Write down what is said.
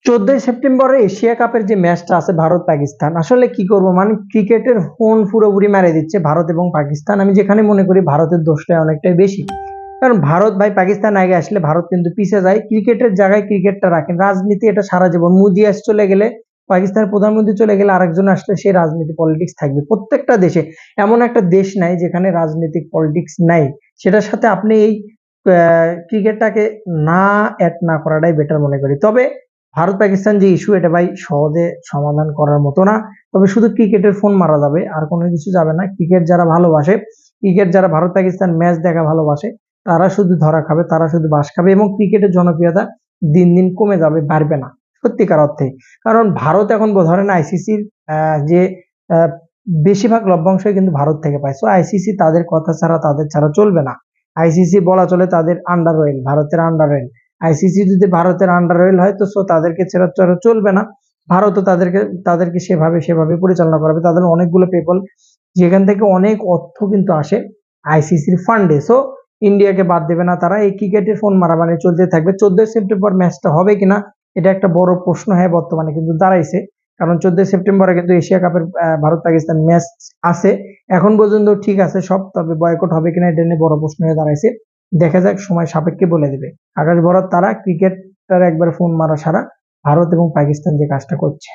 14 সেপ্টেম্বরে এশিয়া কাপের যে ম্যাচটা আছে ভারত পাকিস্তান, আসলে কি করব, মানে ক্রিকেটের ফোন পুরোপুরি মেরে দিচ্ছে ভারত এবং পাকিস্তান। আমি যেখানে মনে করি ভারতের দোষটা অনেকটাই বেশি, কারণ ভারত ভাই পাকিস্তান আগে আসলে ভারত কিন্তু পিছিয়ে যায়। ক্রিকেটের জায়গায় ক্রিকেটটা রাখেন, রাজনীতি এটা সারা জীবন। মোদি চলে গেলে, পাকিস্তানের প্রধানমন্ত্রী চলে গেলে আরেকজন আসলে সেই রাজনীতি পলিটিক্স থাকবে প্রত্যেকটা দেশে। এমন একটা দেশ নাই যেখানে রাজনৈতিক পলিটিক্স নাই। সেটার সাথে আপনি এই ক্রিকেটটাকে না অ্যাড না করাটাই বেটার মনে করি। তবে ভারত পাকিস্তান যে ইস্যু, এটা ভাই সহজে সমাধান করার মতো না। তবে শুধু ক্রিকেটের ফোন মারা যাবে, আর কোনো কিছু যাবে না। ক্রিকেট যারা ভালোবাসে, ক্রিকেট যারা ভারত পাকিস্তান ম্যাচ দেখা ভালোবাসে, তারা শুধু ধরা খাবে, তারা শুধু বাস খাবে, এবং ক্রিকেটের জনপ্রিয়তা দিন দিন কমে যাবে, বাড়বে না সত্যিকার অর্থে। কারণ ভারত এখন ধরেন আইসিসির যে আহ, বেশিরভাগ লভ্যাংশই কিন্তু ভারত থেকে পায়। সো আইসিসি তাদের কথা ছাড়া, তাদের ছাড়া চলবে না। আইসিসি বলা চলে তাদের আন্ডার রয়েল, ভারতের আন্ডার রয়েল। আইসিসি যদি ভারতের আন্ডার রয়েল হয়, তো সো তাদেরকে ছেড়ে ছাড়া চলবে না। ভারতও তাদেরকে তাদেরকে সেভাবে সেভাবে পরিচালনা করবে। তাদের অনেকগুলো পেপল, যেখান থেকে অনেক অর্থ কিন্তু আসে আইসিসির ফান্ডে। সো ইন্ডিয়াকে বাদ দেবে না তারা। এই ক্রিকেটের ফোন মারামারি চলতে থাকবে। 14 সেপ্টেম্বর ম্যাচটা হবে কিনা, এটা একটা বড় প্রশ্ন হয়ে বর্তমানে কিন্তু দাঁড়াইছে। কারণ 14 সেপ্টেম্বরে কিন্তু এশিয়া কাপের ভারত পাকিস্তান ম্যাচ আছে। এখন পর্যন্ত ঠিক আছে সব, তবে বয়কট হবে কিনা এটা নিয়ে বড় প্রশ্ন হয়ে দাঁড়াইছে। দেখা যাক, সময় সাপেক্ষে বলে দেবে। আকাশ বরাত তারা ক্রিকেটার একবার ফোন মারা সারা ভারত এবং পাকিস্তান যে কাজটা করছে।